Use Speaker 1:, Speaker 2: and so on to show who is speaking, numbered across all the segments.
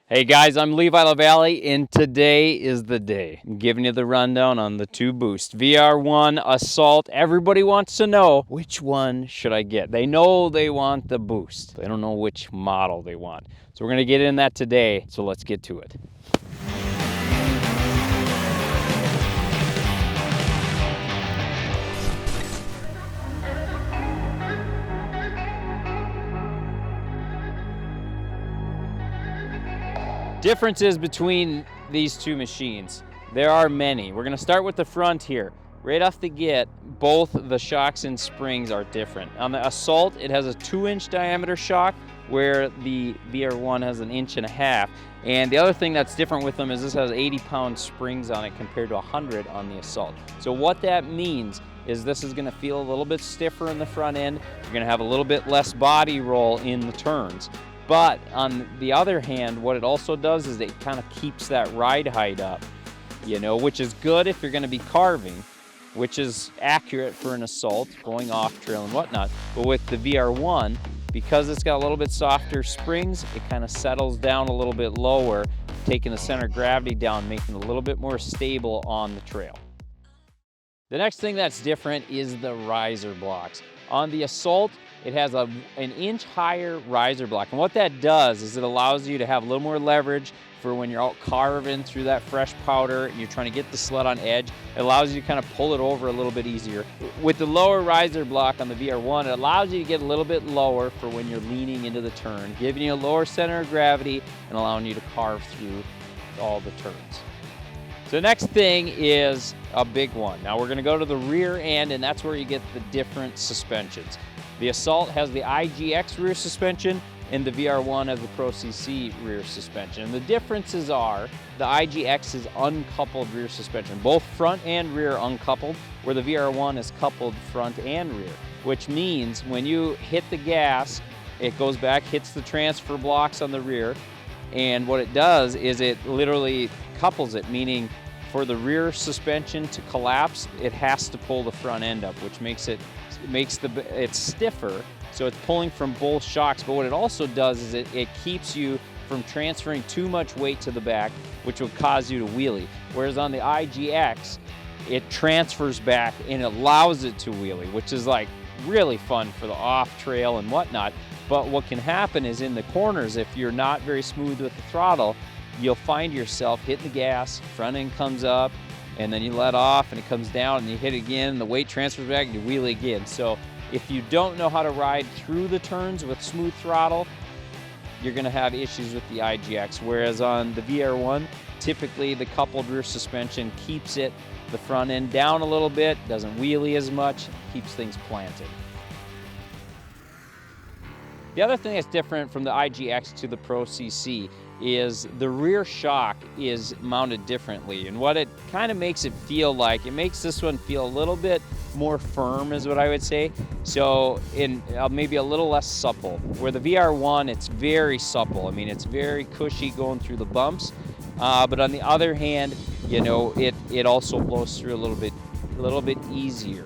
Speaker 1: Hey guys, I'm Levi LaValle, and today is the day. I'm giving you the rundown on the two Boost. VR1 Assault. Everybody wants to know, which one should I get? They know they want the Boost. They don't know which model they want. So we're going to get in that today, so let's get to it. Differences between these two machines. There are many. We're going to start with the front here. Right off the get, both the shocks and springs are different. On the Assault, it has a 2-inch diameter shock, where the VR1 has 1.5 inches. And the other thing that's different with them is this has 80-pound springs on it compared to 100 on the Assault. So what that means is this is going to feel a little bit stiffer in the front end. You're going to have a little bit less body roll in the turns. But on the other hand, what it also does is it kind of keeps that ride height up, which is good if you're going to be carving, which is accurate for an Assault, going off trail and whatnot. But with the VR1, because it's got a little bit softer springs, it kind of settles down a little bit lower, taking the center of gravity down, making it a little bit more stable on the trail. The next thing that's different is the riser blocks. On the Assault, it has an inch higher riser block. And what that does is it allows you to have a little more leverage for when you're out carving through that fresh powder and you're trying to get the sled on edge. It allows you to kind of pull it over a little bit easier. With the lower riser block on the VR1, it allows you to get a little bit lower for when you're leaning into the turn, giving you a lower center of gravity and allowing you to carve through all the turns. So the next thing is a big one. Now we're going to go to the rear end, and that's where you get the different suspensions. The Assault has the IGX rear suspension, and the VR1 has the Pro CC rear suspension. And the differences are the IGX is uncoupled rear suspension, both front and rear uncoupled, where the VR1 is coupled front and rear, which means when you hit the gas, it goes back, hits the transfer blocks on the rear, and what it does is it literally couples it, meaning for the rear suspension to collapse, it has to pull the front end up, which makes it's stiffer, so it's pulling from both shocks. But what it also does is it keeps you from transferring too much weight to the back, which will cause you to wheelie. Whereas on the IGX, it transfers back and it allows it to wheelie, which is like really fun for the off trail and whatnot. But what can happen is in the corners, if you're not very smooth with the throttle, you'll find yourself hitting the gas, front end comes up, and then you let off and it comes down and you hit it again, and the weight transfers back and you wheelie again. So if you don't know how to ride through the turns with smooth throttle, you're gonna have issues with the IGX. Whereas on the VR1, typically the coupled rear suspension keeps the front end down a little bit, doesn't wheelie as much, keeps things planted. The other thing that's different from the IGX to the Pro CC is the rear shock is mounted differently, and what it kind of makes it feel like, it makes this one feel a little bit more firm is what I would say, so in maybe a little less supple. Where the VR1, it's very supple. I mean, it's very cushy going through the bumps, but on the other hand, it also blows through a little bit easier.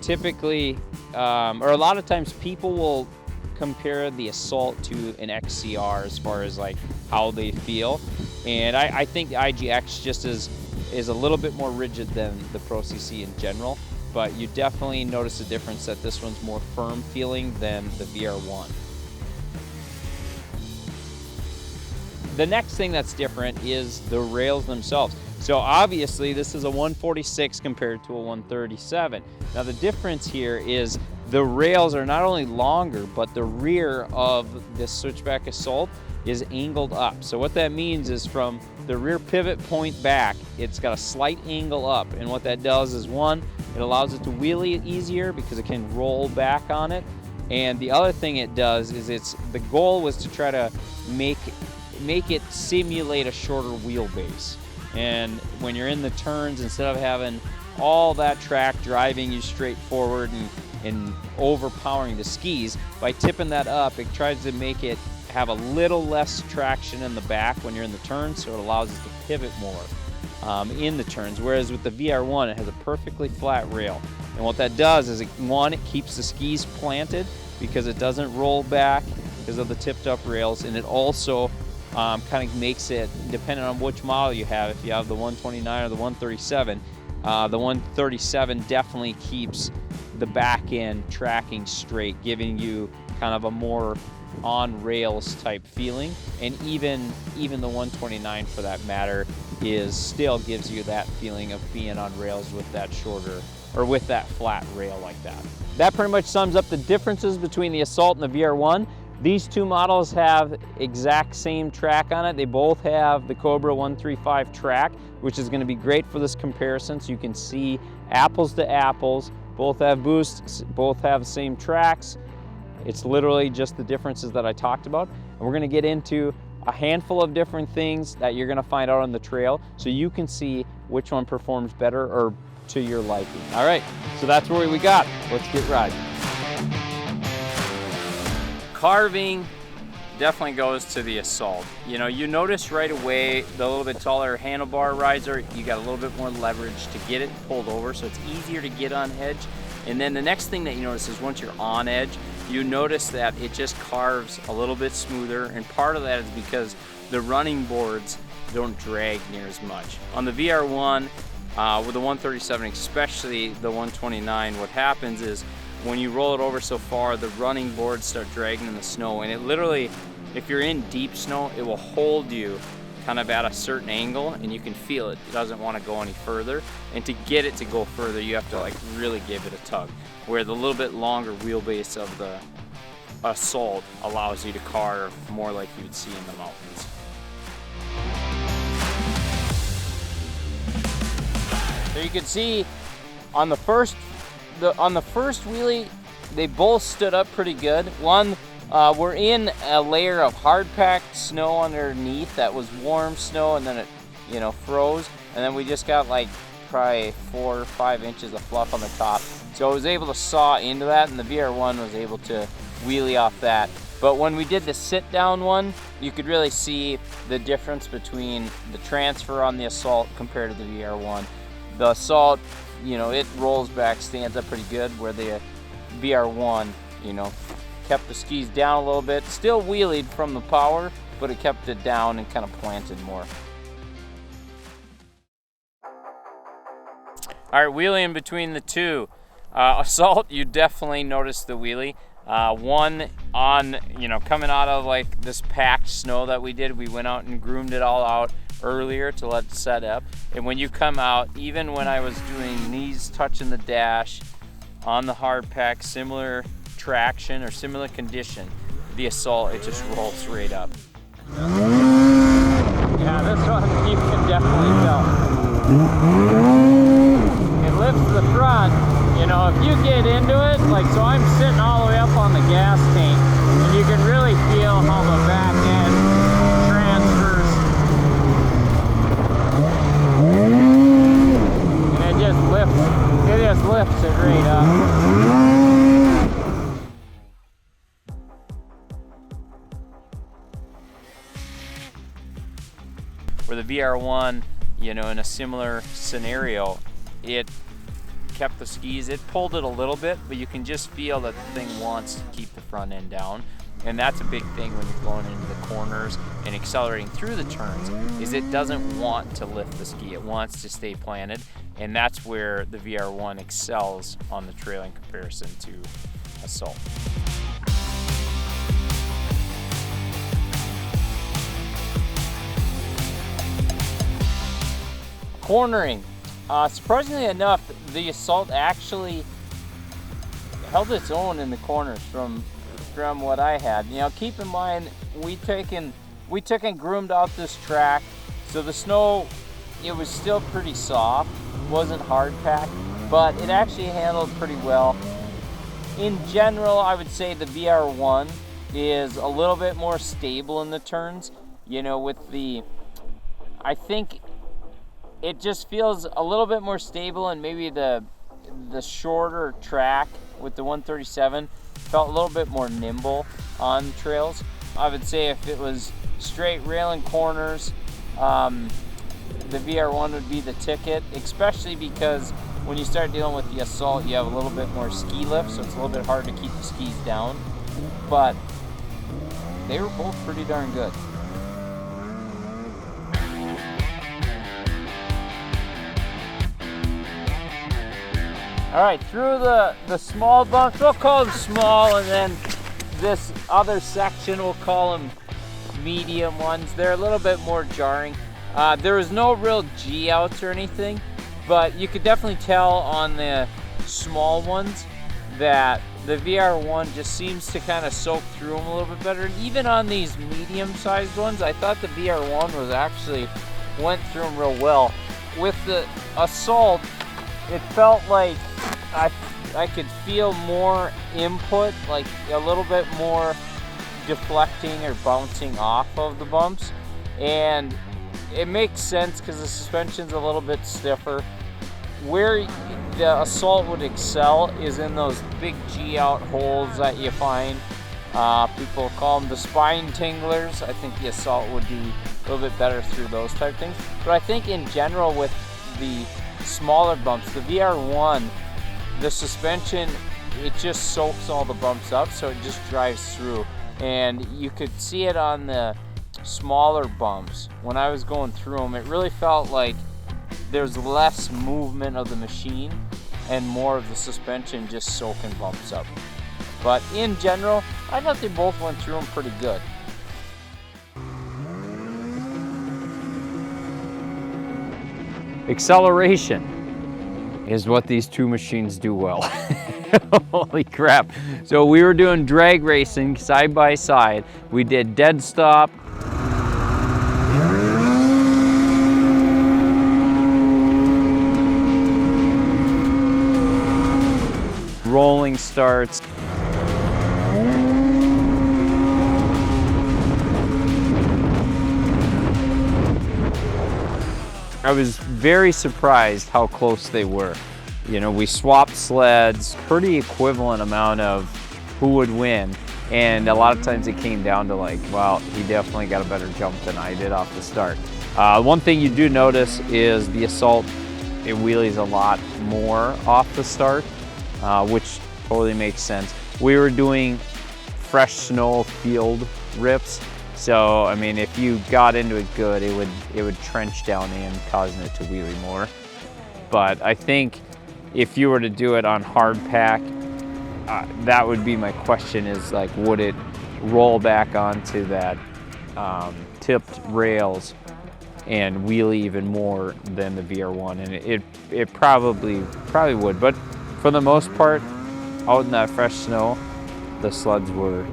Speaker 1: Typically, or a lot of times people will compare the Assault to an XCR as far as like how they feel, and I think the IGX just is a little bit more rigid than the Pro CC in general, but you definitely notice the difference that this one's more firm feeling than the VR1. The next thing that's different is the rails themselves. So obviously this is a 146 compared to a 137. Now the difference here is the rails are not only longer, but the rear of this Switchback Assault is angled up. So what that means is from the rear pivot point back, it's got a slight angle up. And what that does is, one, it allows it to wheelie easier because it can roll back on it. And the other thing it does is the goal was to try to make it simulate a shorter wheelbase. And when you're in the turns, instead of having all that track driving you straight forward and overpowering the skis, by tipping that up, it tries to make it have a little less traction in the back when you're in the turns, so it allows it to pivot more in the turns. Whereas with the VR1, it has a perfectly flat rail. And what that does is, it keeps the skis planted because it doesn't roll back because of the tipped up rails, and it also kind of makes it, depending on which model you have, if you have the 129 or the 137, the 137 definitely keeps the back end tracking straight, giving you kind of a more on rails type feeling. And even the 129 for that matter still gives you that feeling of being on rails with that shorter, or with that flat rail like that. That pretty much sums up the differences between the Assault and the VR1. These two models have exact same track on it. They both have the Cobra 135 track, which is going to be great for this comparison, so you can see apples to apples. Both have boosts, both have the same tracks. It's literally just the differences that I talked about. And we're going to get into a handful of different things that you're going to find out on the trail, so you can see which one performs better or to your liking. All right, so that's what we got. Let's get riding. Carving definitely goes to the Assault. You know, you notice right away the little bit taller handlebar riser, you got a little bit more leverage to get it pulled over, so it's easier to get on edge. And then the next thing that you notice is once you're on edge, you notice that it just carves a little bit smoother, and part of that is because the running boards don't drag near as much. On the VR1, with the 137, especially the 129, what happens is when you roll it over so far, the running boards start dragging in the snow, and it literally, if you're in deep snow, it will hold you kind of at a certain angle, and you can feel it. It doesn't want to go any further, and to get it to go further, you have to like really give it a tug, where the little bit longer wheelbase of the Assault allows you to carve more like you would see in the mountains. So you can see on the first wheelie, they both stood up pretty good. One, we're in a layer of hard-packed snow underneath that was warm snow, and then it, you know, froze, and then we just got like probably 4 or 5 inches of fluff on the top. So I was able to saw into that, and the VR1 was able to wheelie off that. But when we did the sit-down one, you could really see the difference between the transfer on the Assault compared to the VR1. The Assault, you know, it rolls back, stands up pretty good, where the VR1, you know, kept the skis down a little bit, still wheelied from the power, but it kept it down and kind of planted more. All right, wheeling between the two. Assault, you definitely notice the wheelie. One on, you know, coming out of like this packed snow that we did, we went out and groomed it all out earlier to let it set up. And when you come out, even when I was doing knees touching the dash on the hard pack, similar traction or similar condition, the Assault, it just rolls right up. Yeah, this one you can definitely tell. It lifts the front. You know, if you get into it, like, so I'm sitting all the way up on the gas tank, and you can really feel how the back end transfers. And it just lifts it right up. For the VR1, you know, in a similar scenario, it kept the skis, it pulled it a little bit, but you can just feel that the thing wants to keep the front end down. And that's a big thing when you're going into the corners and accelerating through the turns, is it doesn't want to lift the ski, it wants to stay planted. And that's where the VR1 excels on the trail in comparison to Assault. Cornering. Surprisingly enough, the Assault actually held its own in the corners from what I had. You know, keep in mind, we took and groomed out this track, so the snow, it was still pretty soft, wasn't hard packed, but it actually handled pretty well. In general, I would say the VR1 is a little bit more stable in the turns. You know, with I think it just feels a little bit more stable, and maybe the shorter track with the 137 felt a little bit more nimble on trails. I would say if it was straight railing corners, the VR1 would be the ticket, especially because when you start dealing with the Assault, you have a little bit more ski lift, so it's a little bit hard to keep the skis down. But they were both pretty darn good. All right, through the small bumps, we'll call them small, and then this other section, we'll call them medium ones. They're a little bit more jarring. There was no real G outs or anything, but you could definitely tell on the small ones that the VR1 just seems to kind of soak through them a little bit better. And even on these medium-sized ones, I thought the VR1 was actually went through them real well. With the Assault, it felt like I could feel more input, like a little bit more deflecting or bouncing off of the bumps, and it makes sense because the suspension's a little bit stiffer. Where the Assault would excel is in those big G-out holes that you find. People call them the spine tinglers. I think the Assault would do a little bit better through those type things. But I think in general with the smaller bumps, the VR1, the suspension, it just soaks all the bumps up, so it just drives through. And you could see it on the smaller bumps. When I was going through them, it really felt like there's less movement of the machine and more of the suspension just soaking bumps up. But in general, I thought they both went through them pretty good. Acceleration is what these two machines do well. Holy crap. So we were doing drag racing side by side. We did dead stop, rolling starts. I was very surprised how close they were. You know, we swapped sleds, pretty equivalent amount of who would win. And a lot of times it came down to like, well, he definitely got a better jump than I did off the start. One thing you do notice is the Assault, it wheelies a lot more off the start, which totally makes sense. We were doing fresh snow field rips. So, I mean, if you got into it good, it would trench down in, causing it to wheelie more. But I think if you were to do it on hard pack, that would be my question is like, would it roll back onto that tipped rails and wheelie even more than the VR1? And it probably would. But for the most part, out in that fresh snow, the sleds were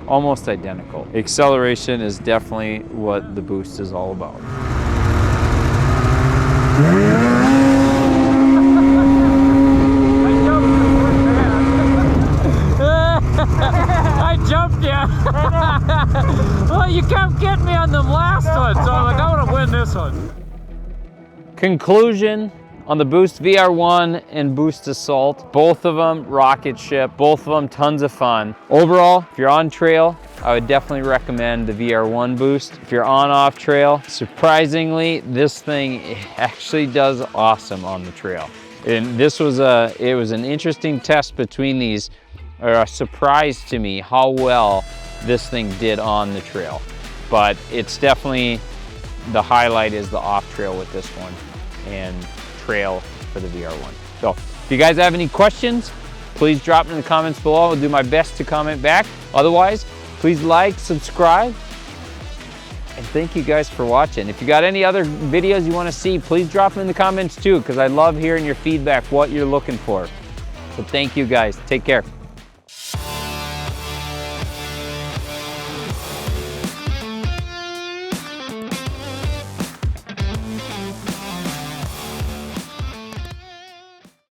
Speaker 1: almost identical. Acceleration is definitely what the Boost is all about. I jumped you. Well, you kept getting me on the last one, so I'm like, I want to win this one. Conclusion on the Boost VR1 and Boost Assault, both of them rocket ship, both of them tons of fun. Overall, if you're on trail, I would definitely recommend the VR1 Boost. If you're on off trail, surprisingly, this thing actually does awesome on the trail. And this was it was an interesting test between these, or a surprise to me how well this thing did on the trail. But it's definitely, the highlight is the off trail with this one, and trail for the VR1. So if you guys have any questions, please drop them in the comments below. I'll do my best to comment back. Otherwise, please like, subscribe, and thank you guys for watching. If you got any other videos you want to see, please drop them in the comments too, because I love hearing your feedback, what you're looking for. So thank you guys. Take care.